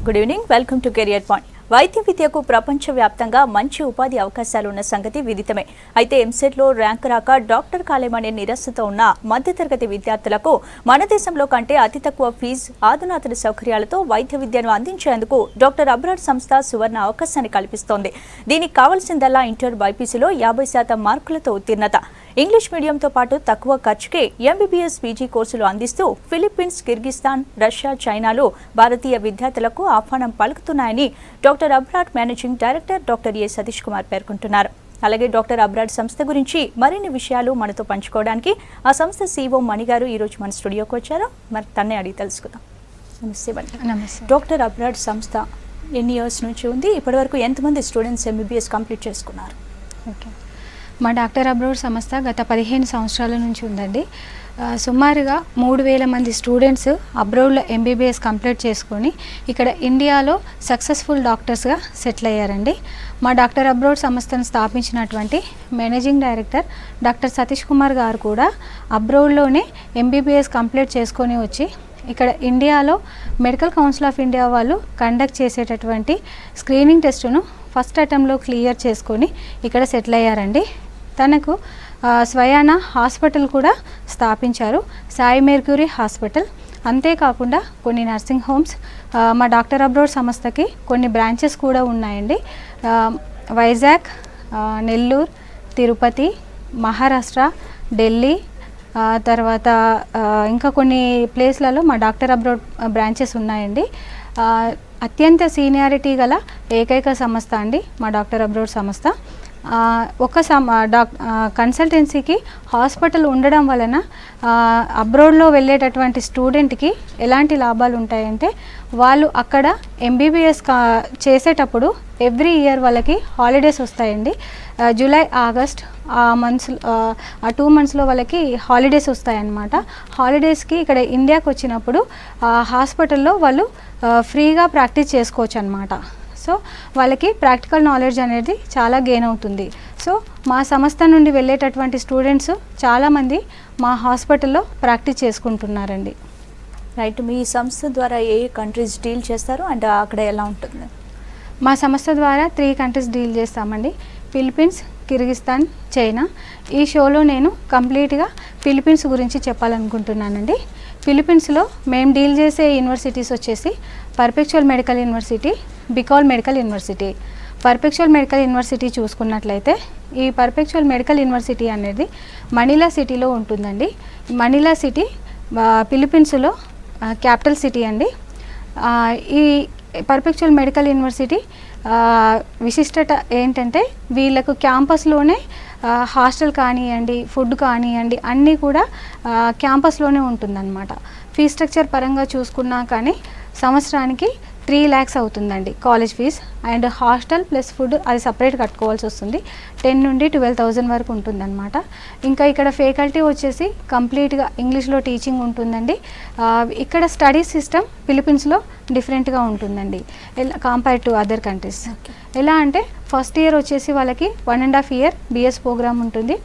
Good evening, welcome to career point. వైద్య విద్యకు ప్రపంచవ్యాప్తంగా మంచి ఉపాధి అవకాశాలు ఉన్న సంగతి విదితమే. అయితే ఎంసెట్లో ర్యాంక్ రాక డాక్టర్ కాలేమనే నిరాశతో ఉన్న మధ్యతరగతి విద్యార్థులకు మన దేశంలో కంటే అతి తక్కువ ఫీజు, ఆధునాతన సౌకర్యాలతో వైద్య విద్యను అందించేందుకు డాక్టర్ అబ్రాడ్ సంస్థ సువర్ణ అవకాశాన్ని కల్పిస్తోంది. దీనికి కావాల్సిందల్లా ఇంటర్ బైపీసీలో 50% మార్కులతో ఉత్తీర్ణత. ఇంగ్లీష్ మీడియంతో పాటు తక్కువ ఖర్చుకే ఎంబీబీఎస్ పీజీ కోర్సులు అందిస్తూ ఫిలిప్పీన్స్, కిర్గిస్తాన్, రష్యా, చైనాలో భారతీయ విద్యార్థులకు ఆహ్వానం పలుకుతున్నాయని doctor abroad managing director doctor A Satish Kumar పేర్కొంటున్నారు. అలాగే డాక్టర్ అబ్రాడ్ సంస్థ గురించి మరిన్ని విషయాలు మనతో పంచుకోవడానికి ఆ సంస్థ సీఈఓ మణి గారు ఈరోజు మన స్టూడియోకి వచ్చారు. మరి తన్నే అడిగి తెలుసుకుందాం. నమస్తే మణి. నమస్తే. డాక్టర్ అబ్రాడ్ సంస్థ ఎన్ని ఇయర్స్ నుంచి ఉంది? ఇప్పటివరకు ఎంతమంది స్టూడెంట్స్ ఎంబీబీఎస్ కంప్లీట్ చేసుకున్నారు? ఓకే, మా డాక్టర్ అబ్రాడ్ సంస్థ గత 15 సంవత్సరాల నుంచి ఉందండి. సుమారుగా 3000 మంది స్టూడెంట్స్ అబ్రాడ్లో ఎంబీబీఎస్ కంప్లీట్ చేసుకొని ఇక్కడ ఇండియాలో సక్సెస్ఫుల్ డాక్టర్స్గా సెటిల్ అయ్యారండి. మా డాక్టర్ అబ్రాడ్ సంస్థను స్థాపించినటువంటి managing director doctor Satish Kumar గారు కూడా అబ్రాడ్లోనే ఎంబీబీఎస్ కంప్లీట్ చేసుకొని వచ్చి ఇక్కడ ఇండియాలో మెడికల్ కౌన్సిల్ ఆఫ్ ఇండియా వాళ్ళు కండక్ట్ చేసేటటువంటి స్క్రీనింగ్ టెస్టును ఫస్ట్ అటెంప్ట్లో క్లియర్ చేసుకొని ఇక్కడ సెటిల్ అయ్యారండి. తనకు స్వయాన హాస్పిటల్ కూడా స్థాపించారు, సాయి మెర్క్యూరీ హాస్పిటల్. అంతేకాకుండా కొన్ని నర్సింగ్ హోమ్స్, మా డాక్టర్ అబ్రాడ్ సంస్థకి కొన్ని బ్రాంచెస్ కూడా ఉన్నాయండి. వైజాగ్, నెల్లూరు, తిరుపతి, మహారాష్ట్ర, ఢిల్లీ, తర్వాత ఇంకా కొన్ని ప్లేస్లలో మా డాక్టర్ అబ్రాడ్ బ్రాంచెస్ ఉన్నాయండి. అత్యంత సీనియారిటీ గల ఏకైక సంస్థ అండి మా డాక్టర్ అబ్రాడ్ సంస్థ. ఒక కన్సల్టెన్సీకి హాస్పిటల్ ఉండడం వలన అబ్రాడ్లో వెళ్ళేటటువంటి స్టూడెంట్కి ఎలాంటి లాభాలు ఉంటాయంటే, వాళ్ళు అక్కడ ఎంబీబీఎస్ చేసేటప్పుడు ఎవ్రీ ఇయర్ వాళ్ళకి హాలిడేస్ వస్తాయండి. జూలై, ఆగస్ట్ ఆ 2 మంత్స్లో వాళ్ళకి హాలిడేస్ వస్తాయన్నమాట. హాలిడేస్కి ఇక్కడ ఇండియాకి వచ్చినప్పుడు హాస్పిటల్లో వాళ్ళు ఫ్రీగా ప్రాక్టీస్ చేసుకోవచ్చు అన్నమాట. సో వాళ్ళకి ప్రాక్టికల్ నాలెడ్జ్ అనేది చాలా గెయిన్ అవుతుంది. సో మా సంస్థ నుండి వెళ్ళేటటువంటి స్టూడెంట్స్ చాలామంది మా హాస్పిటల్లో ప్రాక్టీస్ చేసుకుంటున్నారండి. రైట్. మీ సంస్థ ద్వారా ఏ కంట్రీస్ డీల్ చేస్తారు అండ్ అక్కడ ఎలా ఉంటుంది? మా సంస్థ ద్వారా 3 కంట్రీస్ డీల్ చేస్తామండి. Philippines, Kyrgyzstan, China. ఈ షోలో నేను కంప్లీట్గా ఫిలిప్పీన్స్ గురించి చెప్పాలనుకుంటున్నానండి. ఫిలిప్పీన్స్లో మేము డీల్ చేసే యూనివర్సిటీస్ వచ్చేసి perpetual medical university, Bicol medical university. Perpetual medical university చూసుకున్నట్లయితే ఈ పర్పెచువల్ మెడికల్ యూనివర్సిటీ అనేది మనీలా సిటీలో ఉంటుందండి. మనీలా సిటీ ఫిలిప్పీన్స్లో క్యాపిటల్ సిటీ అండి. ఈ పర్పెచువల్ మెడికల్ యూనివర్సిటీ విశిష్టత ఏంటంటే వీళ్ళకు క్యాంపస్లోనే హాస్టల్ కానివ్వండి, ఫుడ్ కానివ్వండి, అన్నీ కూడా క్యాంపస్లోనే ఉంటుందన్నమాట. ఫీ స్ట్రక్చర్ పరంగా చూసుకున్నా కానీ సంవత్సరానికి 3 lakhs అవుతుందండి college fees. And hostel plus food అది సపరేట్ కట్టుకోవాల్సి వస్తుంది. 10 నుండి 12,000 వరకు ఉంటుందన్నమాట. ఇంకా ఇక్కడ ఫ్యాకల్టీ వచ్చేసి కంప్లీట్గా ఇంగ్లీష్లో టీచింగ్ ఉంటుందండి. ఇక్కడ స్టడీ సిస్టమ్ ఫిలిప్పీన్స్లో డిఫరెంట్గా ఉంటుందండి కంపేర్ టు అదర్ కంట్రీస్. ఎలా అంటే ఫస్ట్ ఇయర్ వచ్చేసి వాళ్ళకి 1.5 year బిఎస్ ప్రోగ్రామ్ ఉంటుంది,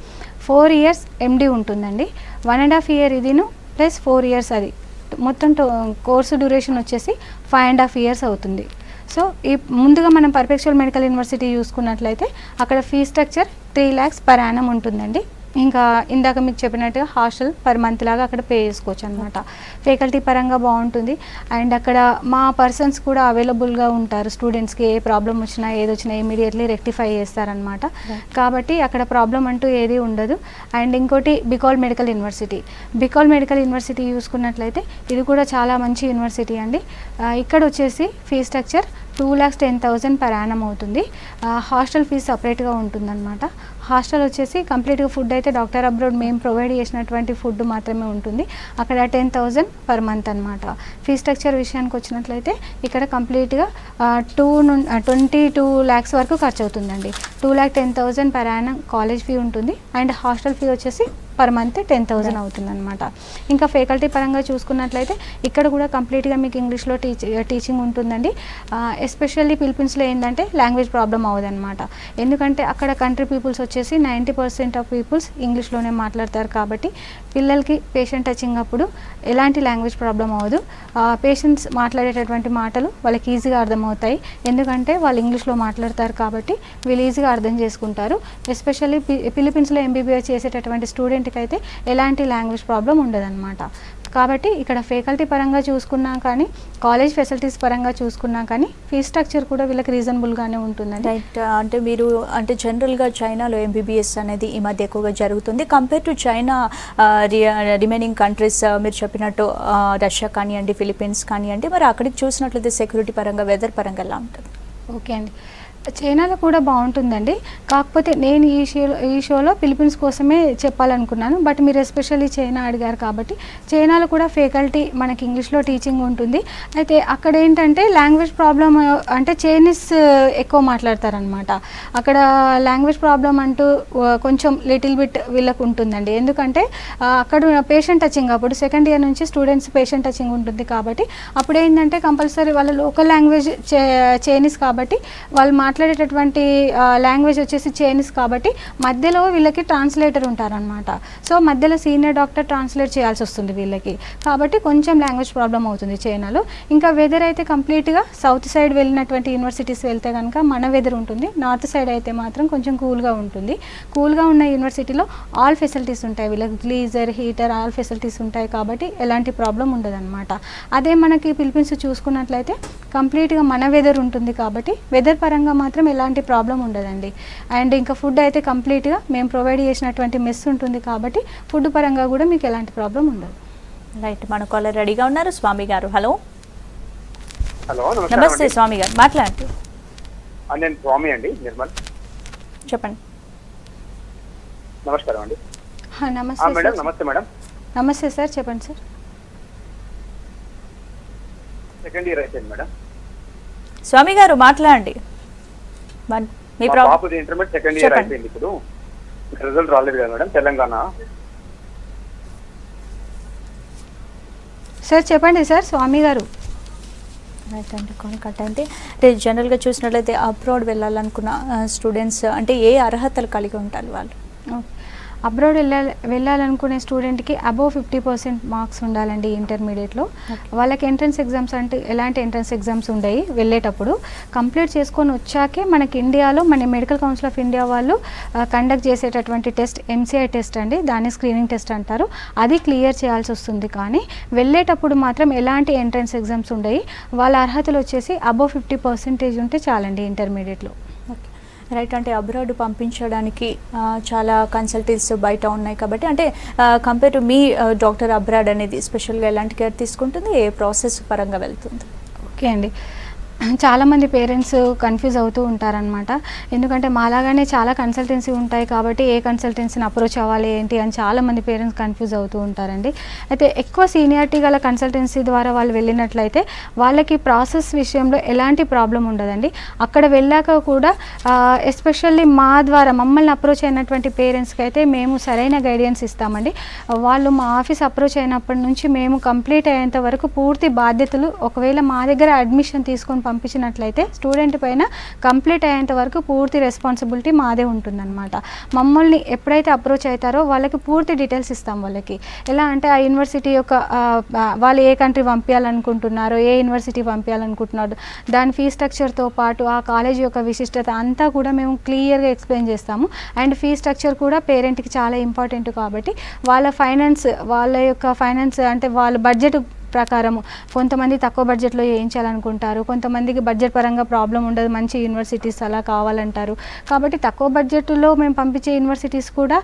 4 years ఎండి ఉంటుందండి. 1.5 year ఇదిను ప్లస్ 4 years అది మొత్తం కోర్సు డ్యూరేషన్ వచ్చేసి 5.5 years అవుతుంది. సో ఈ ముందుగా మనం పర్పెచువల్ మెడికల్ యూనివర్సిటీ చూసుకున్నట్లయితే అక్కడ fee structure 3 lakhs per annum ఉంటుందండి. ఇంకా ఇందాక మీకు చెప్పినట్టుగా హాస్టల్ పర్ మంత్ లాగా అక్కడ పే చేసుకోవచ్చు అనమాట. ఫ్యాకల్టీ పరంగా బాగుంటుంది. అండ్ అక్కడ మా పర్సన్స్ కూడా అవైలబుల్గా ఉంటారు. స్టూడెంట్స్కి ఏ ప్రాబ్లం వచ్చినా ఏది వచ్చినా ఇమీడియట్లీ రెక్టిఫై చేస్తారనమాట. కాబట్టి అక్కడ ప్రాబ్లం అంటూ ఏది ఉండదు. అండ్ ఇంకోటి బికాల్ medical university. Bicol medical university చూసుకున్నట్లయితే ఇది కూడా చాలా మంచి యూనివర్సిటీ అండి. ఇక్కడ వచ్చేసి ఫీ స్ట్రక్చర్ 2,10,000 per annum అవుతుంది. హాస్టల్ ఫీజు సపరేట్గా ఉంటుందన్నమాట. హాస్టల్ వచ్చేసి కంప్లీట్గా ఫుడ్ అయితే డాక్టర్ అబ్రాడ్ మేము ప్రొవైడ్ చేసినటువంటి ఫుడ్ మాత్రమే ఉంటుంది. అక్కడ 10,000 per month అనమాట. ఫీ స్ట్రక్చర్ విషయానికి వచ్చినట్లయితే ఇక్కడ కంప్లీట్గా 22 lakhs వరకు ఖర్చు అవుతుందండి. 2,10,000 per annum కాలేజ్ ఫీ ఉంటుంది. అండ్ హాస్టల్ ఫీ వచ్చేసి పర్ మంత్ 10,000 అవుతుంది అనమాట. ఇంకా ఫ్యాకల్టీ పరంగా చూసుకున్నట్లయితే ఇక్కడ కూడా కంప్లీట్గా మీకు ఇంగ్లీష్లో టీచింగ్ ఉంటుందండి. ఎస్పెషల్లీ ఫిలిప్పీన్స్లో ఏంటంటే లాంగ్వేజ్ ప్రాబ్లం అవ్వదన్నమాట. ఎందుకంటే అక్కడ కంట్రీ పీపుల్స్ వచ్చేసి 90% ఆఫ్ పీపుల్స్ ఇంగ్లీష్లోనే మాట్లాడతారు కాబట్టి పిల్లలకి పేషెంట్ టచింగ్ అప్పుడు ఎలాంటి లాంగ్వేజ్ ప్రాబ్లం అవ్వదు. పేషెంట్స్ మాట్లాడేటటువంటి మాటలు వాళ్ళకి ఈజీగా అర్థమవుతాయి. ఎందుకంటే వాళ్ళు ఇంగ్లీష్లో మాట్లాడతారు కాబట్టి వీళ్ళు ఈజీగా అర్థం చేసుకుంటారు. ఎస్పెషల్లీ ఫిలిప్పీన్స్లో ఎంబీబీఎస్ చేసేటటువంటి స్టూడెంట్కి అయితే ఎలాంటి లాంగ్వేజ్ ప్రాబ్లం ఉండదన్నమాట. కాబట్టి ఇక్కడ ఫ్యాకల్టీ పరంగా చూసుకున్నా కానీ కాలేజ్ ఫెసిలిటీస్ పరంగా చూసుకున్నా కానీ ఫీజ్ స్ట్రక్చర్ కూడా వీళ్ళకి రీజనబుల్గానే ఉంటుందండి. రైట్. అంటే మీరు అంటే జనరల్గా చైనాలో ఎంబీబీఎస్ అనేది ఈ మధ్య ఎక్కువగా జరుగుతుంది. Compare to China remaining countries మీరు చెప్పినట్టు రష్యా కానివ్వండి, ఫిలిప్పీన్స్ కానివ్వండి, మరి అక్కడికి చూసినట్లయితే సెక్యూరిటీ పరంగా, వెదర్ పరంగా ఎలా ఉంటుంది? ఓకే అండి, చైనాలో కూడా బాగుంటుందండి. కాకపోతే నేను ఈ షోలో ఫిలిప్పీన్స్ కోసమే చెప్పాలనుకున్నాను. బట్ మీరు ఎస్పెషల్లీ చైనా అడిగారు కాబట్టి చైనాలో కూడా ఫ్యాకల్టీ మనకి ఇంగ్లీష్లో టీచింగ్ ఉంటుంది. అయితే అక్కడ ఏంటంటే లాంగ్వేజ్ ప్రాబ్లం అంటే చైనీస్ ఎక్కువ మాట్లాడతారనమాట. అక్కడ లాంగ్వేజ్ ప్రాబ్లం అంటూ కొంచెం లిటిల్ బిట్ వీళ్ళకు ఉంటుందండి. ఎందుకంటే అక్కడ పేషెంట్ టచింగ్ అప్పుడు సెకండ్ ఇయర్ నుంచి స్టూడెంట్స్ పేషెంట్ టచింగ్ ఉంటుంది కాబట్టి అప్పుడు ఏంటంటే కంపల్సరీ వాళ్ళ లోకల్ లాంగ్వేజ్ చైనీస్ కాబట్టి వాళ్ళు మాట్లాడేటటువంటి లాంగ్వేజ్ వచ్చేసి చైనీస్ కాబట్టి మధ్యలో వీళ్ళకి ట్రాన్స్లేటర్ ఉంటారనమాట. సో మధ్యలో సీనియర్ డాక్టర్ ట్రాన్స్లేట్ చేయాల్సి వస్తుంది వీళ్ళకి. కాబట్టి కొంచెం లాంగ్వేజ్ ప్రాబ్లం అవుతుంది చైనాలో. ఇంకా వెదర్ అయితే కంప్లీట్గా సౌత్ సైడ్ వెళ్ళినటువంటి యూనివర్సిటీస్ వెళ్తే కనుక మన వెదర్ ఉంటుంది. నార్త్ సైడ్ అయితే మాత్రం కొంచెం కూల్గా ఉంటుంది. కూల్గా ఉన్న యూనివర్సిటీలో ఆల్ ఫెసిలిటీస్ ఉంటాయి వీళ్ళకి, గ్లీజర్, హీటర్, ఆల్ ఫెసిలిటీస్ ఉంటాయి కాబట్టి ఎలాంటి ప్రాబ్లం ఉండదన్నమాట. అదే మనకి ఫిలిప్పీన్స్ చూసుకున్నట్లయితే కంప్లీట్గా మన వెదర్ ఉంటుంది కాబట్టి వెదర్ పరంగా మాత్రం ఎలాంటి ప్రాబ్లం ఉండదండి. అండ్ ఇంకా ఫుడ్ అయితే కంప్లీట్గా మేము ప్రొవైడ్ చేసినటువంటి మెస్ ఉంటుంది కాబట్టి ఫుడ్ పరంగా కూడా మీకు ఎలాంటి ప్రాబ్లం ఉండదు. రైట్. మన కాలర్ రెడీగా ఉన్నారు, స్వామి గారు. హలో. హలో, నమస్తే స్వామి గారు, మాట్లాడండి. నేను స్వామి అండి, నిర్మల్. చెప్పండి. నమస్కారం అండి. నమస్తే మేడం. నమస్తే మేడం. నమస్తే సార్, చెప్పండి సార్. సెకండ్ ఇయర్ అయిపోయింది మేడం. స్వామి గారు మాట్లాడండి. మీ బాబుది ఇంటర్మీడియట్ సెకండ్ ఇయర్ అయిపోయింది. ఇప్పుడు రిజల్ట్ రాలేదు కదా మేడం, తెలంగాణ. సార్ చెప్పండి సార్, స్వామి గారు. రైట్ అండి, కాల్ కట్ అయింది. అంటే జనరల్గా చూసినట్లయితే అబ్రాడ్ వెళ్ళాలనుకున్న స్టూడెంట్స్ అంటే ఏ అర్హతలు కలిగి ఉంటారు వాళ్ళు? అబ్రాడ్ వెళ్ళాలనుకునే స్టూడెంట్కి అబోవ్ 50% మార్క్స్ ఉండాలండి ఇంటర్మీడియట్లో. వాళ్ళకి ఎంట్రన్స్ ఎగ్జామ్స్ అంటే ఎలాంటి ఎంట్రన్స్ ఎగ్జామ్స్ ఉండయి. వెళ్ళేటప్పుడు కంప్లీట్ చేసుకొని వచ్చాకే మనకి ఇండియాలో మన మెడికల్ కౌన్సిల్ ఆఫ్ ఇండియా వాళ్ళు కండక్ట్ చేసేటటువంటి టెస్ట్ MCI టెస్ట్ అండి, దాన్ని స్క్రీనింగ్ టెస్ట్ అంటారు. అది క్లియర్ చేయాల్సి వస్తుంది. కానీ వెళ్ళేటప్పుడు మాత్రం ఎలాంటి ఎంట్రన్స్ ఎగ్జామ్స్ ఉండయి. వాళ్ళ అర్హతలు వచ్చేసి అబోవ్ 50% ఉంటే చాలండి ఇంటర్మీడియట్లో. రైట్. అంటే అబ్రాడ్ పంపించడానికి చాలా కన్సల్టెన్సీస్ బయట ఉన్నాయి కాబట్టి అంటే compare to me doctor abroad అనేది స్పెషల్గా ఎలాంటి కేర్ తీసుకుంటుంది, ఏ ప్రాసెస్ పరంగా వెళ్తుంది? ఓకే అండి, చాలామంది పేరెంట్స్ కన్ఫ్యూజ్ అవుతూ ఉంటారనమాట. ఎందుకంటే మాలాగానే చాలా కన్సల్టెన్సీ ఉంటాయి కాబట్టి ఏ కన్సల్టెన్సీని అప్రోచ్ అవ్వాలి ఏంటి అని చాలామంది పేరెంట్స్ కన్ఫ్యూజ్ అవుతూ ఉంటారండి. అయితే ఎక్కువ సీనియారిటీ గల కన్సల్టెన్సీ ద్వారా వాళ్ళు వెళ్ళినట్లయితే వాళ్ళకి ప్రాసెస్ విషయంలో ఎలాంటి ప్రాబ్లం ఉండదండి. అక్కడ వెళ్ళాక కూడా ఎస్పెషల్లీ మా ద్వారా మమ్మల్ని అప్రోచ్ అయినటువంటి పేరెంట్స్కి అయితే మేము సరైన గైడెన్స్ ఇస్తామండి. వాళ్ళు మా ఆఫీస్ అప్రోచ్ అయినప్పటి నుంచి మేము కంప్లీట్ అయ్యేంత వరకు పూర్తి బాధ్యతలు, ఒకవేళ మా దగ్గర అడ్మిషన్ తీసుకొని పంపించినట్లయితే స్టూడెంట్ పైన కంప్లీట్ అయ్యేంత వరకు పూర్తి రెస్పాన్సిబిలిటీ మాదే ఉంటుందన్నమాట. మమ్మల్ని ఎప్పుడైతే అప్రోచ్ అవుతారో వాళ్ళకి పూర్తి డీటెయిల్స్ ఇస్తాం. వాళ్ళకి ఎలా అంటే ఆ యూనివర్సిటీ యొక్క వాళ్ళు ఏ కంట్రీ పంపించాలనుకుంటున్నారో, ఏ యూనివర్సిటీ పంపించాలనుకుంటున్నారో, దాని ఫీ స్ట్రక్చర్తో పాటు ఆ కాలేజ్ యొక్క విశిష్టత అంతా కూడా మేము క్లియర్గా ఎక్స్ప్లెయిన్ చేస్తాము. అండ్ ఫీ స్ట్రక్చర్ కూడా పేరెంట్కి చాలా ఇంపార్టెంట్ కాబట్టి వాళ్ళ యొక్క ఫైనాన్స్ అంటే వాళ్ళ బడ్జెట్ ప్రకారము కొంతమంది తక్కువ బడ్జెట్లో చేయించాలనుకుంటారు, కొంతమందికి బడ్జెట్ పరంగా ప్రాబ్లం ఉండదు, మంచి యూనివర్సిటీస్ అలా కావాలంటారు. కాబట్టి తక్కువ బడ్జెట్లో మేము పంపించే యూనివర్సిటీస్ కూడా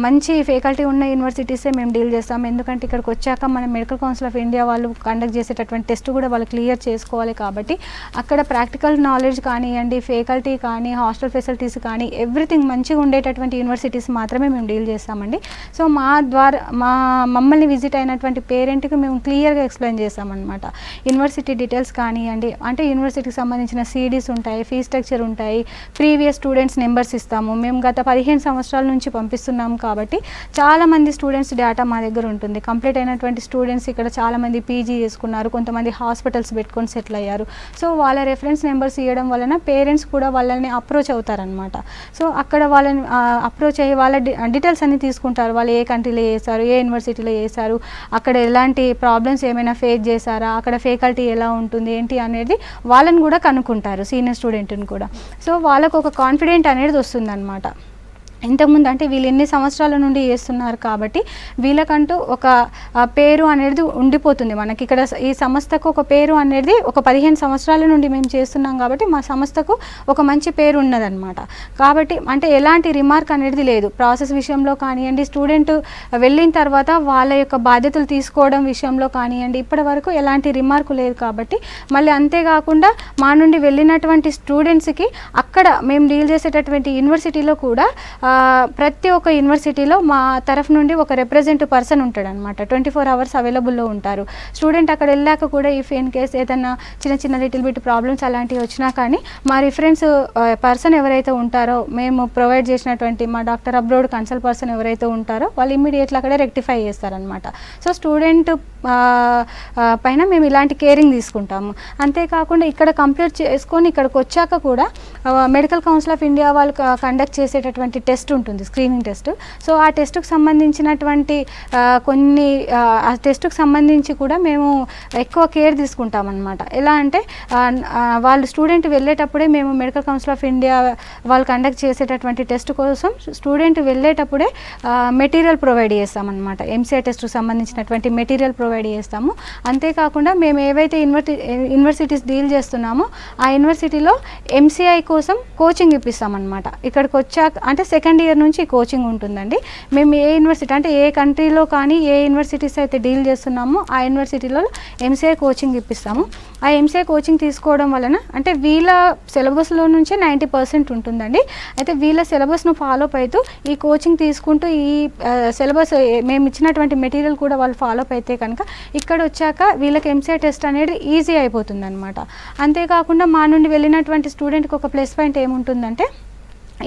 మంచి ఫ్యాకల్టీ ఉన్న యూనివర్సిటీసే మేము డీల్ చేస్తాం. ఎందుకంటే ఇక్కడికి వచ్చాక మన మెడికల్ కౌన్సిల్ ఆఫ్ ఇండియా వాళ్ళు కండక్ట్ చేసేటటువంటి టెస్ట్ కూడా వాళ్ళు క్లియర్ చేసుకోవాలి. కాబట్టి అక్కడ ప్రాక్టికల్ నాలెడ్జ్ కానివ్వండి, ఫ్యాకల్టీ కానీ, హాస్టల్ ఫెసిలిటీస్ కానీ ఎవ్రీథింగ్ మంచిగా ఉండేటటువంటి యూనివర్సిటీస్ మాత్రమే మేము డీల్ చేస్తామండి. సో మా ద్వారా మమ్మల్ని విజిట్ అయినటువంటి పేరెంట్కి మేము క్లియర్గా ఎక్స్ప్లెయిన్ చేస్తామన్నమాట. యూనివర్సిటీ డీటెయిల్స్ కానివ్వండి, అంటే యూనివర్సిటీకి సంబంధించిన సీడీస్ ఉంటాయి, ఫీ స్ట్రక్చర్ ఉంటాయి, ప్రీవియస్ స్టూడెంట్స్ నెంబర్స్ ఇస్తాము. మేము గత 15 సంవత్సరాల నుంచి పంపిస్తున్నాము కాబట్టి చాలామంది స్టూడెంట్స్ డేటా మా దగ్గర ఉంటుంది. కంప్లీట్ అయినటువంటి స్టూడెంట్స్ ఇక్కడ చాలామంది పీజీ చేసుకున్నారు, కొంతమంది హాస్పిటల్స్ పెట్టుకొని సెటిల్ అయ్యారు. సో వాళ్ళ రెఫరెన్స్ నెంబర్స్ ఇవ్వడం వలన పేరెంట్స్ కూడా వాళ్ళని అప్రోచ్ అవుతారనమాట. సో అక్కడ వాళ్ళని అప్రోచ్ అయ్యి వాళ్ళ డీటెయిల్స్ అన్ని తీసుకుంటారు. వాళ్ళు ఏ కంట్రీలో చేశారు, ఏ యూనివర్సిటీలో చేశారు, అక్కడ ఎలాంటి ప్రాబ్లమ్స్ ఏమైనా ఫేస్ చేశారా, అక్కడ ఫ్యాకల్టీ ఎలా ఉంటుంది ఏంటి అనేది వాళ్ళని కూడా కనుక్కుంటారు, సీనియర్ స్టూడెంట్ని కూడా. సో వాళ్ళకు ఒక కాన్ఫిడెంట్ అనేది వస్తుందన్నమాట. ఇంతకుముందు అంటే వీళ్ళు ఎన్ని సంవత్సరాల నుండి చేస్తున్నారు కాబట్టి వీళ్ళకంటూ ఒక పేరు అనేది ఉండిపోతుంది మనకి. ఇక్కడ ఈ సంస్థకు ఒక పేరు అనేది ఒక 15 సంవత్సరాల నుండి మేము చేస్తున్నాం కాబట్టి మా సంస్థకు ఒక మంచి పేరు ఉన్నదన్నమాట. కాబట్టి అంటే ఎలాంటి రిమార్క్ అనేది లేదు ప్రాసెస్ విషయంలో కానివ్వండి, స్టూడెంట్ వెళ్ళిన తర్వాత వాళ్ళ యొక్క బాధ్యతలు తీసుకోవడం విషయంలో కానివ్వండి, ఇప్పటి వరకు ఎలాంటి రిమార్కు లేదు. కాబట్టి మళ్ళీ అంతేకాకుండా మా నుండి వెళ్ళినటువంటి స్టూడెంట్స్కి అక్కడ మేము డీల్ చేసేటటువంటి యూనివర్సిటీలో కూడా ప్రతి ఒక్క యూనివర్సిటీలో మా తరఫు నుండి ఒక రిప్రజెంటివ్ పర్సన్ ఉంటాడు అనమాట. 24 hours అవైలబుల్లో ఉంటారు. స్టూడెంట్ అక్కడ వెళ్ళాక కూడా ఇఫ్ ఇన్ కేస్ ఏదైనా చిన్న లిటిల్ బిట్ ప్రాబ్లమ్స్ అలాంటివి వచ్చినా కానీ మా రిఫరెన్స్ పర్సన్ ఎవరైతే ఉంటారో, మేము ప్రొవైడ్ చేసినటువంటి మా డాక్టర్ అబ్రోడ్ కన్సల్ట్ పర్సన్ ఎవరైతే ఉంటారో వాళ్ళు ఇమ్మీడియట్లీ అక్కడ రెక్టిఫై చేస్తారనమాట. సో స్టూడెంట్ పైన మేము ఇలాంటి కేరింగ్ తీసుకుంటాము. అంతేకాకుండా ఇక్కడ కంప్లీట్ చేసుకొని ఇక్కడికి వచ్చాక కూడా మెడికల్ కౌన్సిల్ ఆఫ్ ఇండియా వాళ్ళు కండక్ట్ చేసేటటువంటి టెస్ట్ ఉంటుంది, స్క్రీనింగ్ టెస్ట్. సో ఆ టెస్ట్కి సంబంధించినటువంటి కొన్ని ఆ టెస్ట్కి సంబంధించి కూడా మేము ఎక్కువ కేర్ తీసుకుంటామన్నమాట. ఎలా అంటే వాళ్ళు స్టూడెంట్ వెళ్ళేటప్పుడే మేము మెడికల్ కౌన్సిల్ ఆఫ్ ఇండియా వాళ్ళు కండక్ట్ చేసేటటువంటి టెస్ట్ కోసం స్టూడెంట్ వెళ్ళేటప్పుడే మెటీరియల్ ప్రొవైడ్ చేస్తామన్నమాట. ఎంసీఐ టెస్ట్కి సంబంధించినటువంటి మెటీరియల్ ప్రొవైడ్ చేస్తాము. అంతేకాకుండా మేము ఏవైతే యూనివర్సిటీస్ డీల్ చేస్తున్నామో ఆ యూనివర్సిటీలో ఎంసీఐ కోసం కోచింగ్ ఇప్పిస్తామన్నమాట. ఇక్కడికి వచ్చాక అంటే సెకండ్ ఇయర్ నుంచి కోచింగ్ ఉంటుందండి. మేము ఏ యూనివర్సిటీ అంటే ఏ కంట్రీలో కానీ ఏ యూనివర్సిటీస్ అయితే డీల్ చేస్తున్నామో ఆ యూనివర్సిటీలో ఎంసీఐ కోచింగ్ ఇప్పిస్తాము. ఆ ఎంసీఐ కోచింగ్ తీసుకోవడం వలన అంటే వీళ్ళ సిలబస్లో నుంచే 90% ఉంటుందండి. అయితే వీళ్ళ సిలబస్ను ఫాలో అవుతూ ఈ కోచింగ్ తీసుకుంటూ ఈ సిలబస్ మేము ఇచ్చినటువంటి మెటీరియల్ కూడా వాళ్ళు ఫాలో అయితే కనుక ఇక్కడ వచ్చాక వీళ్ళకి ఎంసీఐ టెస్ట్ అనేది ఈజీ అయిపోతుంది అనమాట. అంతేకాకుండా మా నుండి వెళ్ళినటువంటి స్టూడెంట్కి ఒక ప్లస్ పాయింట్ ఏముంటుందంటే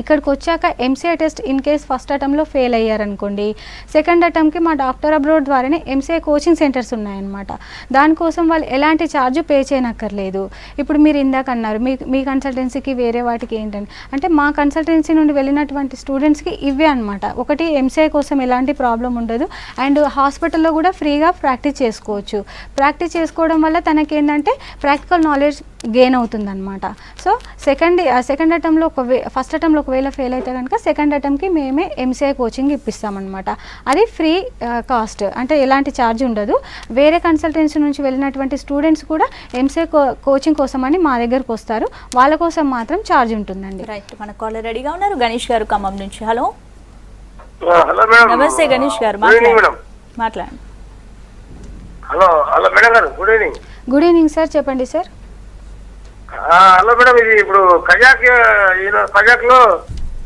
ఇక్కడికి వచ్చాక MCI test in case first అటెంప్ట్లో ఫెయిల్ అయ్యారనుకోండి, సెకండ్ అటెంప్ట్కి మా డాక్టర్ అబ్రోడ్ ద్వారానే ఎంసీఐ కోచింగ్ సెంటర్స్ ఉన్నాయన్నమాట. దానికోసం వాళ్ళు ఎలాంటి ఛార్జ్ పే చేయనక్కర్లేదు. ఇప్పుడు మీరు ఇందాక అన్నారు మీ కన్సల్టెన్సీకి వేరే వాటికి ఏంటని, అంటే మా కన్సల్టెన్సీ నుండి వెళ్ళినటువంటి స్టూడెంట్స్కి ఇవే అనమాట. ఒకటి ఎంసీఐ కోసం ఎలాంటి ప్రాబ్లం ఉండదు, అండ్ హాస్పిటల్లో కూడా ఫ్రీగా ప్రాక్టీస్ చేసుకోవచ్చు. ప్రాక్టీస్ చేసుకోవడం వల్ల తనకి ఏంటంటే ప్రాక్టికల్ నాలెడ్జ్ గెయిన్ అవుతుందన్నమాట. సో సెకండ్ అటెంప్ట్లో ఫస్ట్ అటెంప్ట్లో ఒకవేళ ఫెయిల్ అయితే కనుక సెకండ్ అటెంప్ట్కి మేమే ఎంసీఐ కోచింగ్ ఇప్పిస్తామన్నమాట. అది ఫ్రీ కాస్ట్, అంటే ఎలాంటి ఛార్జ్ ఉండదు. వేరే కన్సల్టెన్సీ నుంచి వెళ్ళినటువంటి స్టూడెంట్స్ కూడా ఎంసీఐ కోచింగ్ కోసం అని మా దగ్గరకు వస్తారు, వాళ్ళ కోసం మాత్రం ఛార్జ్ ఉంటుందండి. రైట్, మన కాలర్ రెడీగా ఉన్నారు గణేష్ గారు ఖమ్మం నుంచి. Hello hello madam. నమస్తే గణేష్ గారు, మాట్లాడండి. హలో మేడం గారు, good evening. Good evening sir, చెప్పండి సార్. హలో మేడం, ఇది ఇప్పుడు కజాక్ లో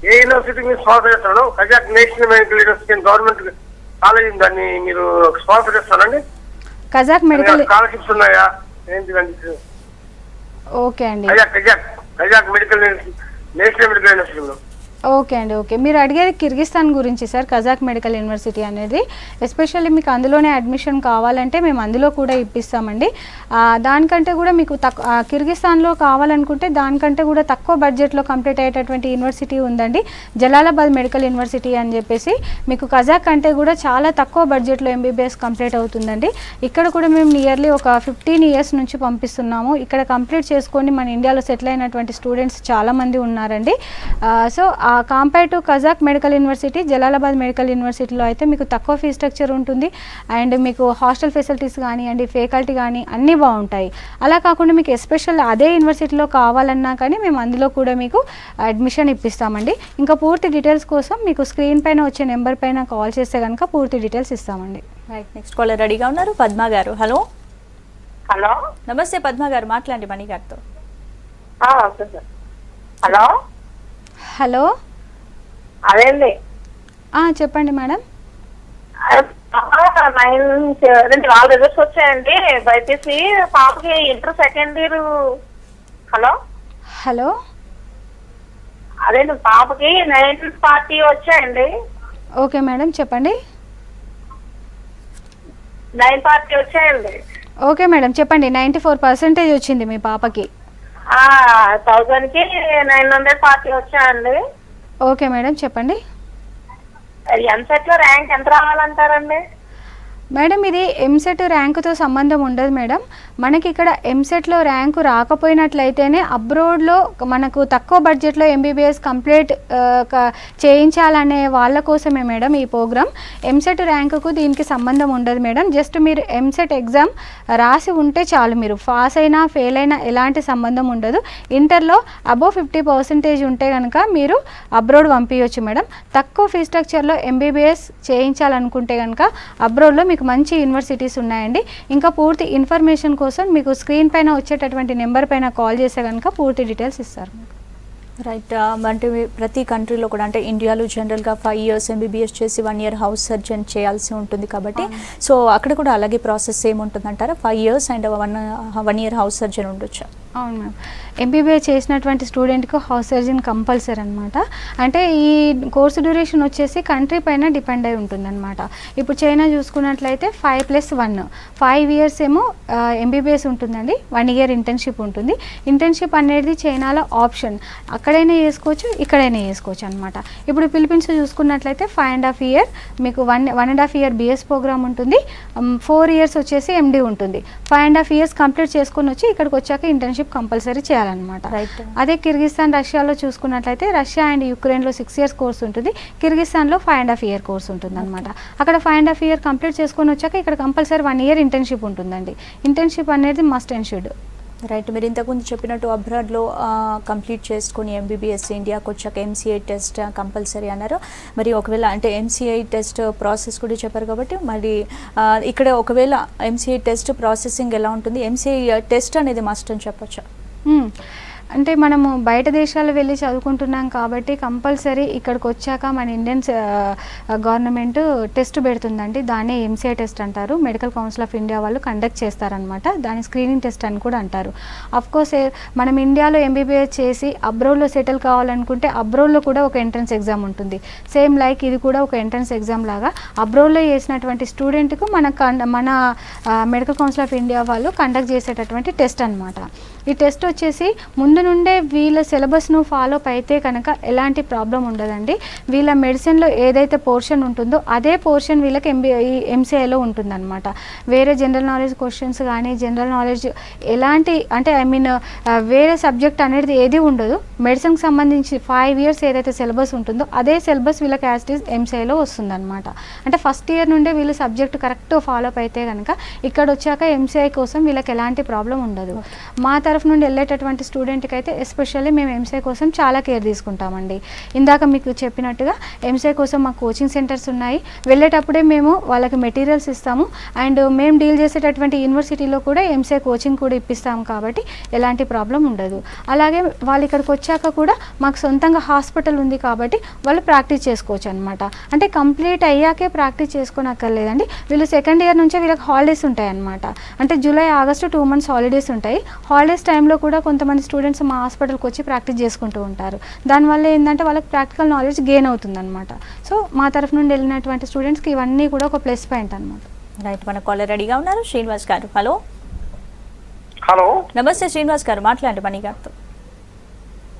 ఏ యూనివర్సిటీకి మీరు స్పాన్సర్ చేస్తాను? Kazakh national medical university government college దాన్ని మీరు స్పాన్సర్ చేస్తానండి. కజాక్ మెడికల్ స్కాలర్షిప్స్ ఉన్నాయా ఏంటి? ఓకే అండి, కజాక్ మెడికల్ నేషనల్ మెడికల్ యూనివర్సిటీలో. ఓకే అండి, ఓకే. మీరు అడిగేది కిర్గిస్తాన్ గురించి సార్. కజాక్ మెడికల్ యూనివర్సిటీ అనేది ఎస్పెషల్లీ మీకు అందులోనే అడ్మిషన్ కావాలంటే మేము అందులో కూడా ఇప్పిస్తామండి. దానికంటే కూడా మీకు కిర్గిస్తాన్లో కావాలనుకుంటే దానికంటే కూడా తక్కువ బడ్జెట్లో కంప్లీట్ అయ్యేటటువంటి యూనివర్సిటీ ఉందండి, జలాలాబాద్ మెడికల్ యూనివర్సిటీ అని చెప్పేసి. మీకు కజాక్ అంటే కూడా చాలా తక్కువ బడ్జెట్లో ఎంబీబీఎస్ కంప్లీట్ అవుతుందండి. ఇక్కడ కూడా మేము నియర్లీ ఒక 15 years నుంచి పంపిస్తున్నాము. ఇక్కడ కంప్లీట్ చేసుకొని మన ఇండియాలో సెటిల్ అయినటువంటి స్టూడెంట్స్ చాలామంది ఉన్నారండి. So compare to Kazakh medical university, Jalalabad medical యూనివర్సిటీలో అయితే మీకు తక్కువ ఫీ స్ట్రక్చర్ ఉంటుంది, అండ్ మీకు హాస్టల్ ఫెసిలిటీస్ కానివ్వండి, ఫ్యాకల్టీ కానీ అన్నీ బాగుంటాయి. అలా కాకుండా మీకు ఎస్పెషల్ అదే యూనివర్సిటీలో కావాలన్నా కానీ మేము అందులో కూడా మీకు అడ్మిషన్ ఇప్పిస్తామండి. ఇంకా పూర్తి డీటెయిల్స్ కోసం మీకు స్క్రీన్ పైన వచ్చే నెంబర్ పైన కాల్ చేస్తే కనుక పూర్తి డీటెయిల్స్ ఇస్తామండి. రైట్, నెక్స్ట్ కాలర్ రెడీగా ఉన్నారు పద్మ గారు. హలో హలో నమస్తే పద్మ గారు, మాట్లాడండి మణి గారితో. హలో హలో, అదేండి చెప్పండి మేడం. వాళ్ళ రిజల్ట్స్ వచ్చాయండి బైపీసీ పాపకి inter second year. Hello hello, అదే పాపకి 940 వచ్చాయండి. ఓకే మేడం చెప్పండి. 940 వచ్చాయండి. ఓకే మేడం చెప్పండి. 94% వచ్చింది మీ పాపకి. 1000కి 940 వచ్చాయండి. ఓకే మేడం చెప్పండి. ఎంసెట్ లో ర్యాంక్ ఎంత రావాలంటారండి? మేడం ఇది ఎంసెట్ ర్యాంకుతో సంబంధం ఉండదు మేడం. మనకి ఇక్కడ ఎంసెట్లో ర్యాంకు రాకపోయినట్లయితేనే అబ్రోడ్లో మనకు తక్కువ బడ్జెట్లో ఎంబీబీఎస్ కంప్లీట్ చేయించాలనే వాళ్ళ కోసమే మేడం ఈ ప్రోగ్రామ్. ఎంసెట్ ర్యాంకుకు దీనికి సంబంధం ఉండదు మేడం. జస్ట్ మీరు ఎంసెట్ ఎగ్జామ్ రాసి ఉంటే చాలు, మీరు పాస్ అయినా ఫెయిల్ అయినా ఎలాంటి సంబంధం ఉండదు. ఇంటర్లో అబోవ్ 50% ఉంటే కనుక మీరు అబ్రోడ్ పంపించవచ్చు మేడం. తక్కువ ఫీ స్ట్రక్చర్లో ఎంబీబీఎస్ చేయించాలనుకుంటే కనుక అబ్రోడ్లో మీకు మంచి యూనివర్సిటీస్ ఉన్నాయండి. ఇంకా పూర్తి ఇన్ఫర్మేషన్ కోసం మీకు స్క్రీన్ పైన వచ్చేటటువంటి నెంబర్ పైన కాల్ చేస్తే కనుక పూర్తి డీటెయిల్స్ ఇస్తారు. రైట్. అంటే ప్రతి కంట్రీలో కూడా అంటే ఇండియాలో జనరల్గా 5 years ఎంబీబీఎస్ చేసి 1 year హౌస్ సర్జన్ చేయాల్సి ఉంటుంది కాబట్టి సో అక్కడ కూడా అలాగే ప్రాసెస్ ఏముంటుందంటారా? 5 years and 1 year house surgeon ఉండొచ్చా? అవును మ్యామ్. ఎంబీబీఎస్ చేసినటువంటి స్టూడెంట్కి హౌస్ సర్జన్ కంపల్సరీ అనమాట. అంటే ఈ కోర్సు డ్యూరేషన్ వచ్చేసి కంట్రీ పైన డిపెండ్ అయి ఉంటుందన్నమాట. ఇప్పుడు చైనా చూసుకున్నట్లయితే 5+1 5 years ఏమో ఎంబీబీఎస్ ఉంటుందండి. 1 year ఇంటర్న్షిప్ ఉంటుంది. ఇంటర్న్షిప్ అనేది చైనాలో ఆప్షన్, అక్కడైనా చేసుకోవచ్చు ఇక్కడైనా చేసుకోవచ్చు అనమాట. ఇప్పుడు ఫిలిప్పీన్స్ చూసుకున్నట్లయితే 5.5 years మీకు 1.5 year బిఎస్ ప్రోగ్రామ్ ఉంటుంది. 4 years వచ్చేసి ఎండి ఉంటుంది. 5.5 years కంప్లీట్ చేసుకొని వచ్చి ఇక్కడికి వచ్చాక ఇంటర్న్షిప్ కంపల్సరీ చేయాలన్నమాట. అదే కిర్గిస్తాన్ రష్యాలో చూసుకున్నట్లయితే రష్యా అండ్ యుక్రెయిన్లో 6 years కోర్స్ ఉంటుంది. కిర్గిస్తాన్లో 5.5 year కోర్స్ ఉంటుంది అనమాట. అక్కడ 5.5 year కంప్లీట్ చేసుకొని వచ్చాక ఇక్కడ కంపల్సరీ 1 year ఇంటర్న్షిప్ ఉంటుందండి. ఇంటర్న్షిప్ అనేది మస్ట్ అండ్ షుడ్. రైట్. మీరు ఇంతకుముందు చెప్పినట్టు అబ్రాడ్లో కంప్లీట్ చేసుకుని ఎంబీబీఎస్ ఇండియాకి వచ్చాక ఎంసీఐ టెస్ట్ కంపల్సరీ అన్నారు. మరి ఒకవేళ అంటే ఎంసీఐ టెస్ట్ ప్రాసెస్ కూడా చెప్పారు కాబట్టి మరి ఇక్కడ ఒకవేళ ఎంసీఐ టెస్ట్ ప్రాసెసింగ్ ఎలా ఉంటుంది? ఎంసీఐ టెస్ట్ అనేది మస్ట్ అని చెప్పొచ్చా? అంటే మనము బయట దేశాలు వెళ్ళి చదువుకుంటున్నాం కాబట్టి కంపల్సరీ ఇక్కడికి వచ్చాక మన ఇండియన్ గవర్నమెంట్ టెస్ట్ పెడుతుందండి. దాన్ని ఎంసీఐ టెస్ట్ అంటారు. మెడికల్ కౌన్సిల్ ఆఫ్ ఇండియా వాళ్ళు కండక్ట్ చేస్తారనమాట. దాన్ని స్క్రీనింగ్ టెస్ట్ అని కూడా అంటారు. అఫ్కోర్స్ మనం ఇండియాలో ఎంబీబీఎస్ చేసి అబ్రోడ్లో సెటిల్ కావాలనుకుంటే అబ్రోడ్లో కూడా ఒక ఎంట్రన్స్ ఎగ్జామ్ ఉంటుంది. సేమ్ లైక్ ఇది కూడా ఒక ఎంట్రన్స్ ఎగ్జామ్ లాగా అబ్రోడ్లో చేసినటువంటి స్టూడెంట్కు మన మెడికల్ కౌన్సిల్ ఆఫ్ ఇండియా వాళ్ళు కండక్ట్ చేసేటటువంటి టెస్ట్ అనమాట. ఈ టెస్ట్ వచ్చేసి ముందు నుండే వీళ్ళ సిలబస్ను ఫాలో అయితే కనుక ఎలాంటి ప్రాబ్లం ఉండదండి. వీళ్ళ మెడిసిన్లో ఏదైతే పోర్షన్ ఉంటుందో అదే పోర్షన్ వీళ్ళకి ఎంసీఐలో ఉంటుందన్నమాట. వేరే జనరల్ నాలెడ్జ్ క్వశ్చన్స్ కానీ జనరల్ నాలెడ్జ్ ఎలాంటి అంటే వేరే సబ్జెక్ట్ అనేది ఏది ఉండదు. మెడిసిన్కి సంబంధించి 5 years ఏదైతే సిలబస్ ఉంటుందో అదే సిలబస్ వీళ్ళకి యాజ్ ఇట్ ఈస్ ఎంసీఐలో వస్తుందన్నమాట. అంటే ఫస్ట్ ఇయర్ నుండే వీళ్ళు సబ్జెక్ట్ కరెక్ట్ ఫాలో అయితే కనుక ఇక్కడ వచ్చాక ఎంసీఐ కోసం వీళ్ళకి ఎలాంటి ప్రాబ్లం ఉండదు. మా తరఫు నుండి వెళ్ళేటటువంటి స్టూడెంట్కి అయితే ఎస్పెషల్లీ మేము ఎంసీఐ కోసం చాలా కేర్ తీసుకుంటామండి. ఇందాక మీకు చెప్పినట్టుగా ఎంసీఐ కోసం మాకు కోచింగ్ సెంటర్స్ ఉన్నాయి. వెళ్ళేటప్పుడే మేము వాళ్ళకి మెటీరియల్స్ ఇస్తాము అండ్ మేము డీల్ చేసేటటువంటి యూనివర్సిటీలో కూడా ఎంసీఐ కోచింగ్ కూడా ఇప్పిస్తాము కాబట్టి ఎలాంటి ప్రాబ్లం ఉండదు. అలాగే వాళ్ళు ఇక్కడికి వచ్చాక కూడా మాకు సొంతంగా హాస్పిటల్ ఉంది కాబట్టి వాళ్ళు ప్రాక్టీస్ చేసుకోవచ్చు అనమాట. అంటే కంప్లీట్ అయ్యాకే ప్రాక్టీస్ చేసుకోనక్కర్లేదండి. వీళ్ళు సెకండ్ ఇయర్ నుంచే వీళ్ళకి హాలిడేస్ ఉంటాయి అనమాట. అంటే జూలై ఆగస్టు 2 months హాలిడేస్ ఉంటాయి. హాలిడేస్ టైంలో కూడా కొంతమంది స్టూడెంట్స్ మా హాస్పిటల్కి వచ్చి ప్రాక్టీస్ చేసుకుంటూ ఉంటారు. దానివల్ల ఏంటంటే వాళ్ళకి ప్రాక్టికల్ నాలెడ్జ్ గెయిన్ అవుతుంది అనమాట. సో మా తరఫు నుండి వెళ్ళినటువంటి స్టూడెంట్స్కి ఇవన్నీ కూడా ఒక ప్లస్ పాయింట్ అనమాట. రైట్. మన కాలర్ రెడీగా ఉన్నారు శ్రీనివాస్ గారు. హలో హలో నమస్తే శ్రీనివాస్ గారు, మాట్లాడండి మణి గారితో.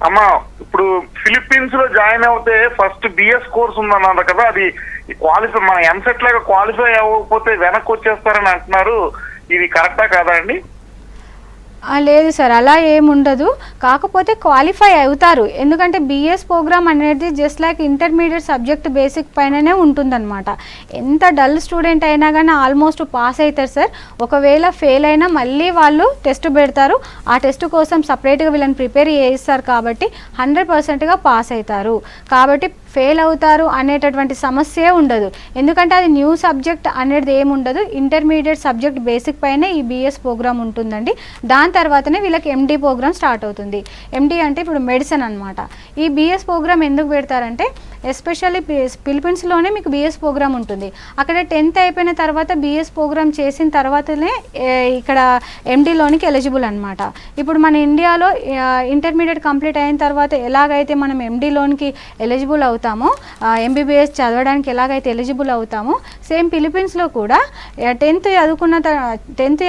అమ్మా, ఇప్పుడు ఫిలిప్పీన్స్ లో జాయిన్ అవుతే ఫస్ట్ బిఎస్ కోర్స్ ఉందన్నారు కదా, అది క్వాలిఫై మన ఎంసెట్ లాగా క్వాలిఫై అవ్వకపోతే వెనక్కి వచ్చేస్తారని అంటున్నారు. ఇది కరెక్టా కాదా అండి? లేదు సార్, అలా ఏముండదు. కాకపోతే క్వాలిఫై అవుతారు. ఎందుకంటే బిఎస్ ప్రోగ్రామ్ అనేది just like intermediate subject basic పైననే ఉంటుందన్నమాట. ఎంత డల్ స్టూడెంట్ అయినా కానీ ఆల్మోస్ట్ పాస్ అవుతారు సార్. ఒకవేళ ఫెయిల్ అయినా మళ్ళీ వాళ్ళు టెస్ట్ పెడతారు. ఆ టెస్ట్ కోసం సపరేట్గా వీళ్ళని ప్రిపేర్ చేయిస్తారు కాబట్టి 100%గా పాస్ అవుతారు. కాబట్టి ఫెయిల్ అవుతారు అనేటటువంటి సమస్యే ఉండదు. ఎందుకంటే అది న్యూ సబ్జెక్ట్ అనేది ఏముండదు. ఇంటర్మీడియట్ సబ్జెక్ట్ బేసిక్ పైనే ఈ బిఎస్ ప్రోగ్రామ్ ఉంటుందండి. దాని తర్వాతనే వీళ్ళకి ఎండి ప్రోగ్రామ్ స్టార్ట్ అవుతుంది. ఎండి అంటే ఇప్పుడు మెడిసిన్ అనమాట. ఈ బిఎస్ ప్రోగ్రామ్ ఎందుకు పెడతారంటే ఎస్పెషల్లీ ఫిలిప్పీన్స్లోనే మీకు బిఎస్ ప్రోగ్రామ్ ఉంటుంది. అక్కడ 10th అయిపోయిన తర్వాత బిఎస్ ప్రోగ్రామ్ చేసిన తర్వాతనే ఇక్కడ ఎండీలోనికి ఎలిజిబుల్ అనమాట. ఇప్పుడు మన ఇండియాలో ఇంటర్మీడియట్ కంప్లీట్ అయిన తర్వాత ఎలాగైతే మనం ఎండీలోనికి ఎలిజిబుల్ అవుతామో, ఎంబీబీఎస్ చదవడానికి ఎలాగైతే ఎలిజిబుల్ అవుతామో, సేమ్ ఫిలిప్పీన్స్లో కూడా 10th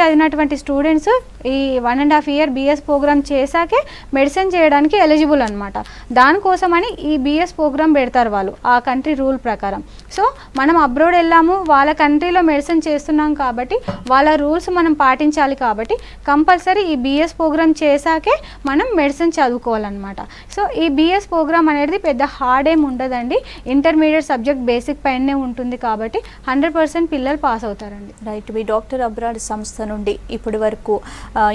చదివినటువంటి స్టూడెంట్స్ ఈ 1.5 year బిఎస్ ప్రోగ్రామ్ చేశాకే మెడిసిన్ చేయడానికి ఎలిజిబుల్ అనమాట. దానికోసమని ఈ బిఎస్ ప్రోగ్రామ్ పెడతారు వాళ్ళు ఆ కంట్రీ రూల్ ప్రకారం. సో మనం అబ్రాడ్ వెళ్ళాము, వాళ్ళ కంట్రీలో మెడిసిన్ చేస్తున్నాం కాబట్టి వాళ్ళ రూల్స్ మనం పాటించాలి కాబట్టి కంపల్సరీ ఈ బిఎస్ ప్రోగ్రామ్ చేశాకే మనం మెడిసిన్ చదువుకోవాలన్నమాట. సో ఈ బిఎస్ ప్రోగ్రామ్ అనేది పెద్ద హార్డ్ ఏం ఉండదండి, ఇంటర్మీడియట్ సబ్జెక్ట్ బేసిక్ పైనే ఉంటుంది కాబట్టి 100% పిల్లలు పాస్ అవుతారండి. రైట్. మీ డాక్టర్ అబ్రాడ్ సంస్థ నుండి ఇప్పటి వరకు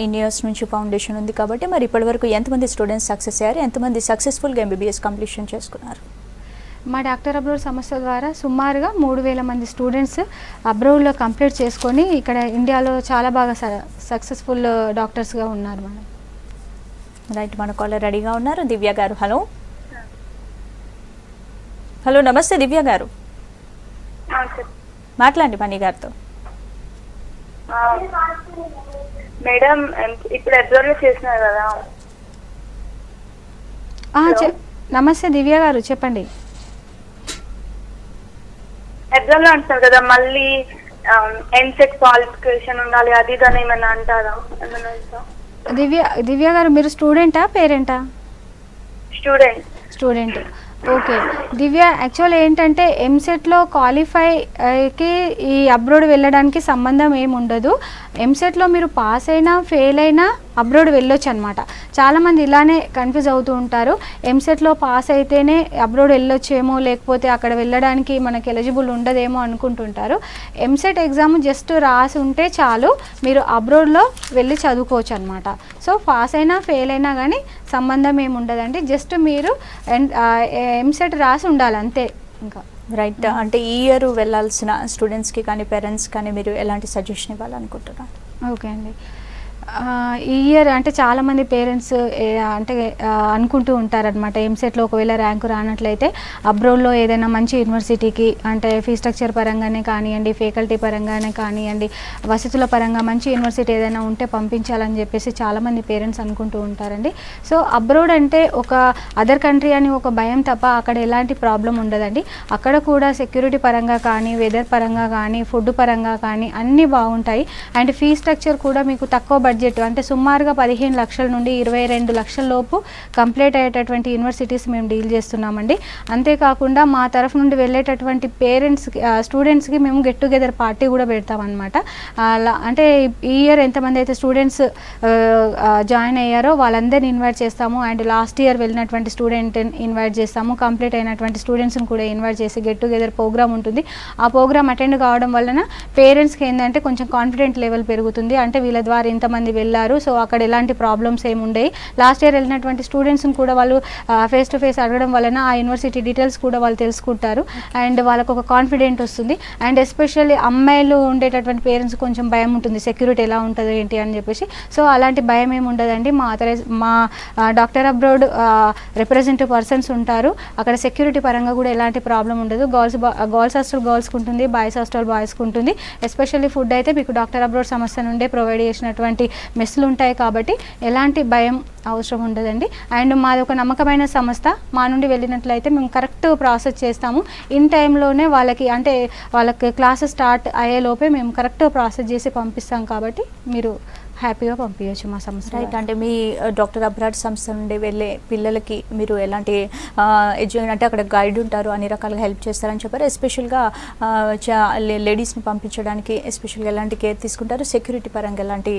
ఇన్ ఇయర్స్ నుంచి ఫౌండేషన్ ఉంది కాబట్టి మరి ఇప్పటి వరకు ఎంతమంది స్టూడెంట్స్ సక్సెస్ అయ్యారు, ఎంతమంది సక్సెస్ఫుల్గా ఎంబీబీఎస్ కంప్లీషన్ చేసుకున్నారు? మా డాక్టర్ అబ్రాడ్ సంస్థ ద్వారా సుమారుగా 3000 మంది స్టూడెంట్స్ అబ్రాడ్లో కంప్లీట్ చేసుకొని ఇక్కడ ఇండియాలో చాలా బాగా సక్సెస్ఫుల్ డాక్టర్స్గా ఉన్నారు మేడం. రైట్. మన కాలర్ రెడీగా ఉన్నారు. దివ్య గారు. హలో హలో నమస్తే దివ్య గారు, మాట్లాడండి మణి గారితో. మేడం ఇప్పుడు అబ్రాడ్లో చేసినారు కదా. నమస్తే దివ్య గారు, చెప్పండి. ఎగ్జామ్ లో అంటున్నారు కదా, మళ్ళీ ఎంసెట్ క్వాలిఫికేషన్ ఉండాలి అది దాని ఏమైనా అంటారా? దివ్య గారు మీరు స్టూడెంటా పేరెంటా? స్టూడెంట్. ఓకే దివ్య, యాక్చువల్ ఏంటంటే ఎంసెట్లో క్వాలిఫైకి ఈ అబ్రాడ్ వెళ్ళడానికి సంబంధం ఏమి ఉండదు. ఎంసెట్లో మీరు పాస్ అయినా ఫెయిల్ అయినా అబ్రాడ్ వెళ్ళొచ్చు అనమాట. చాలామంది ఇలానే కన్ఫ్యూజ్ అవుతూ ఉంటారు, ఎంసెట్లో పాస్ అయితేనే అబ్రాడ్ వెళ్ళొచ్చేమో లేకపోతే అక్కడ వెళ్ళడానికి మనకి ఎలిజిబుల్ ఉండదేమో అనుకుంటుంటారు. ఎంసెట్ ఎగ్జామ్ జస్ట్ రాసి ఉంటే చాలు, మీరు అబ్రాడ్లో వెళ్ళి చదువుకోవచ్చు అనమాట. సో పాస్ అయినా ఫెయిల్ అయినా కానీ సంబంధం ఏమి ఉండదండి, జస్ట్ మీరు ఎంసెట్ రాసి ఉండాలి అంతే. ఇంకా రైట్. అంటే ఈ ఇయర్ వెళ్ళాల్సిన స్టూడెంట్స్కి కానీ పేరెంట్స్ కానీ మీరు ఎలాంటి సజెషన్ ఇవ్వాలనుకుంటున్నారు? ఓకే అండి, ఈ ఇయర్ అంటే చాలామంది పేరెంట్స్ అంటే అనుకుంటూ ఉంటారనమాట, ఎంసెట్లో ఒకవేళ ర్యాంకు రానట్లయితే అబ్రాడ్లో ఏదైనా మంచి యూనివర్సిటీకి అంటే ఫీ స్ట్రక్చర్ పరంగానే కానివ్వండి, ఫ్యాకల్టీ పరంగానే కానివ్వండి, వసతుల పరంగా మంచి యూనివర్సిటీ ఏదైనా ఉంటే పంపించాలని చెప్పేసి చాలామంది పేరెంట్స్ అనుకుంటూ ఉంటారండి. సో అబ్రాడ్ అంటే ఒక అదర్ కంట్రీ అని ఒక భయం తప్ప అక్కడ ఎలాంటి ప్రాబ్లం ఉండదండి. అక్కడ కూడా సెక్యూరిటీ పరంగా కానీ, వెదర్ పరంగా కానీ, ఫుడ్ పరంగా కానీ అన్నీ బాగుంటాయి. అండ్ ఫీ స్ట్రక్చర్ కూడా మీకు తక్కువ బడ్జెట్ అంటే సుమారుగా 15 లక్షల నుండి 22 లక్షల లోపు కంప్లీట్ అయ్యేటటువంటి యూనివర్సిటీస్ మేము డీల్ చేస్తున్నామండి. అంతేకాకుండా మా తరఫు నుండి వెళ్ళేటటువంటి స్టూడెంట్స్కి మేము గెట్ టుగెదర్ పార్టీ కూడా పెడతామన్నమాట. అంటే ఈ ఇయర్ ఎంతమంది అయితే స్టూడెంట్స్ జాయిన్ అయ్యారో వాళ్ళందరినీ ఇన్వైట్ చేస్తాము. అండ్ లాస్ట్ ఇయర్ వెళ్ళినటువంటి స్టూడెంట్ ఇన్వైట్ చేస్తాము, కంప్లీట్ అయినటువంటి స్టూడెంట్స్ని కూడా ఇన్వైట్ చేసి గెట్ టుగెదర్ ప్రోగ్రామ్ ఉంటుంది. ఆ ప్రోగ్రామ్ అటెండ్ కావడం వలన పేరెంట్స్కి ఏంటంటే కొంచెం కాన్ఫిడెంట్ లెవెల్ పెరుగుతుంది, అంటే వీళ్ళ ద్వారా ఇంతమంది వెళ్ళారు, సో అక్కడ ఎలాంటి ప్రాబ్లమ్స్ ఏమి ఉండేవి. లాస్ట్ ఇయర్ వెళ్ళినటువంటి స్టూడెంట్స్ని కూడా వాళ్ళు ఫేస్ టు ఫేస్ అడగడం వలన ఆ యూనివర్సిటీ డీటెయిల్స్ కూడా వాళ్ళు తెలుసుకుంటారు అండ్ వాళ్ళకు ఒక కాన్ఫిడెంట్ వస్తుంది. అండ్ ఎస్పెషల్లీ అమ్మాయిలు ఉండేటటువంటి పేరెంట్స్ కొంచెం భయం ఉంటుంది, సెక్యూరిటీ ఎలా ఉంటుందో ఏంటి అని చెప్పేసి. సో అలాంటి భయం ఏమి ఉండదండి. మా డాక్టర్ అబ్రాడ్ రిప్రజెంటేటివ్ పర్సన్స్ ఉంటారు, అక్కడ సెక్యూరిటీ పరంగా కూడా ఎలాంటి ప్రాబ్లం ఉండదు. గర్ల్స్ హాస్టల్ గర్ల్స్కి ఉంటుంది, బాయ్స్ హాస్టల్ బాయ్స్కి ఉంటుంది. ఎస్పెషల్లీ ఫుడ్ అయితే మీకు డాక్టర్ అబ్రాడ్ సంస్థ నుండే ప్రొవైడ్ చేసినటువంటి మెస్లు ఉంటాయి కాబట్టి ఎలాంటి భయం అవసరం ఉండదండి. అండ్ మాది ఒక నమ్మకమైన సంస్థ, మా నుండి వెళ్ళినట్లయితే మేము కరెక్ట్ ప్రాసెస్ చేస్తాము. ఇన్ టైంలోనే వాళ్ళకి క్లాసెస్ స్టార్ట్ అయ్యేలోపే మేము కరెక్ట్ ప్రాసెస్ చేసి పంపిస్తాం కాబట్టి మీరు హ్యాపీగా పంపించవచ్చు మా సంస్థ. రైట్. అంటే మీ డాక్టర్ అబ్రాడ్ సంస్థ నుండి వెళ్ళే పిల్లలకి మీరు ఎలాంటి అంటే అక్కడ గైడ్ ఉంటారు, అన్ని రకాలుగా హెల్ప్ చేస్తారని చెప్పారు. ఎస్పెషల్గా లేడీస్ని పంపించడానికి ఎస్పెషల్గా ఎలాంటి కేర్ తీసుకుంటారు, సెక్యూరిటీ పరంగా ఎలాంటి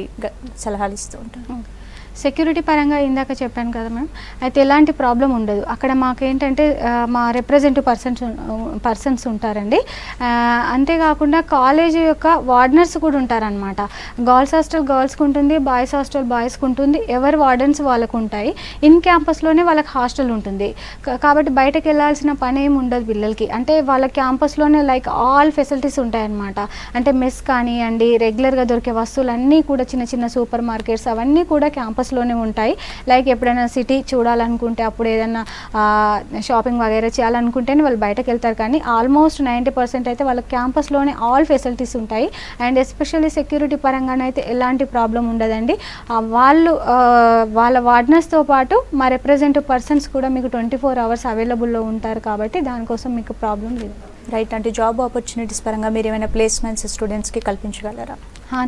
సలహాలు ఇస్తూ ఉంటారు? సెక్యూరిటీ పరంగా ఇందాక చెప్పాను కదా మ్యామ్, అయితే ఎలాంటి ప్రాబ్లం ఉండదు అక్కడ. మాకేంటంటే మా రిప్రజెంటివ్ పర్సన్స్ ఉంటారండి. అంతేకాకుండా కాలేజ్ యొక్క వార్డనర్స్ కూడా ఉంటారనమాట. గర్ల్స్ హాస్టల్ గర్ల్స్కి ఉంటుంది, బాయ్స్ హాస్టల్ బాయ్స్కి ఉంటుంది, ఎవరి వార్డన్స్ వాళ్ళకు ఉంటాయి. ఇన్ క్యాంపస్లోనే వాళ్ళకి హాస్టల్ ఉంటుంది కాబట్టి బయటకు వెళ్ళాల్సిన పని ఏమి ఉండదు పిల్లలకి. అంటే వాళ్ళ క్యాంపస్లోనే లైక్ ఆల్ ఫెసిలిటీస్ ఉంటాయన్నమాట. అంటే మెస్ కానివ్వండి, రెగ్యులర్గా దొరికే వస్తువులన్నీ కూడా, చిన్న చిన్న సూపర్ మార్కెట్స్ అవన్నీ కూడా క్యాంపస్లోనే ఉంటాయి. లైక్ ఎప్పుడైనా సిటీ చూడాలనుకుంటే, అప్పుడు ఏదైనా షాపింగ్ వగైరా చేయాలనుకుంటేనే వాళ్ళు బయటకు వెళ్తారు. కానీ ఆల్మోస్ట్ 90% అయితే వాళ్ళ క్యాంపస్లోనే ఆల్ ఫెసిలిటీస్ ఉంటాయి. అండ్ ఎస్పెషల్లీ సెక్యూరిటీ పరంగానైతే ఎలాంటి ప్రాబ్లం ఉండదండి. వాళ్ళు వాళ్ళ వార్డనర్స్తో పాటు మా రిప్రజెంటివ్ పర్సన్స్ కూడా మీకు 24 hours అవైలబుల్లో ఉంటారు కాబట్టి దానికోసం మీకు ప్రాబ్లం లేదు. రైట్. అంటే జాబ్ ఆపర్చునిటీస్ పరంగా మీరు ఏమైనా ప్లేస్మెంట్స్ స్టూడెంట్స్కి కల్పించగలరా?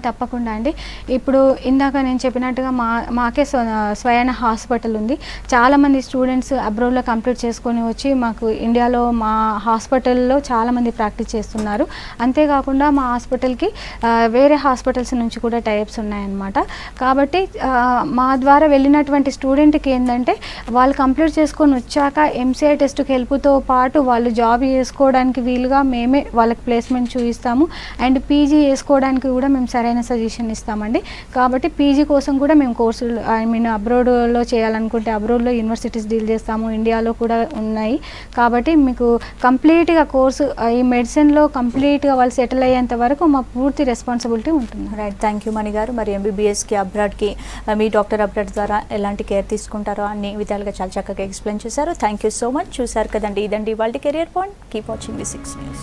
తప్పకుండా అండి. ఇప్పుడు ఇందాక నేను చెప్పినట్టుగా మాకే స్వయాన హాస్పిటల్ ఉంది. చాలామంది స్టూడెంట్స్ అబ్రాడ్లో కంప్లీట్ చేసుకొని వచ్చి మాకు ఇండియాలో మా హాస్పిటల్లో చాలామంది ప్రాక్టీస్ చేస్తున్నారు. అంతేకాకుండా మా హాస్పిటల్కి వేరే హాస్పిటల్స్ నుంచి కూడా టైప్స్ ఉన్నాయన్నమాట. కాబట్టి మా ద్వారా వెళ్ళినటువంటి స్టూడెంట్కి ఏంటంటే వాళ్ళు కంప్లీట్ చేసుకొని వచ్చాక ఎంసీఐ టెస్ట్కి హెల్ప్తో పాటు వాళ్ళు జాబ్ చేసుకోవడానికి వీలుగా మేమే వాళ్ళకి ప్లేస్మెంట్ చూపిస్తాము. అండ్ పీజీ చేసుకోవడానికి కూడా మేము సరైన సజెషన్ ఇస్తామండి. కాబట్టి పీజీ కోసం కూడా మేము కోర్సులు అబ్రాడ్లో చేయాలనుకుంటే అబ్రాడ్లో యూనివర్సిటీస్ డీల్ చేస్తాము, ఇండియాలో కూడా ఉన్నాయి. కాబట్టి మీకు కంప్లీట్గా కోర్సు ఈ మెడిసిన్లో కంప్లీట్గా వాళ్ళు సెటిల్ అయ్యేంత వరకు మా పూర్తి రెస్పాన్సిబిలిటీ ఉంటుంది. రైట్. థ్యాంక్ యూ మణి గారు. మరి ఎంబీబీఎస్కి అబ్రాడ్కి మీ డాక్టర్ అబ్రాడ్ ద్వారా ఎలాంటి కేర్ తీసుకుంటారో అన్ని విధాలుగా చాలా చక్కగా ఎక్స్ప్లెయిన్ చేశారు. Thank you so much. చూశారు కదండి, ఇదండి వాళ్ళ career point. Keep watching V6 News.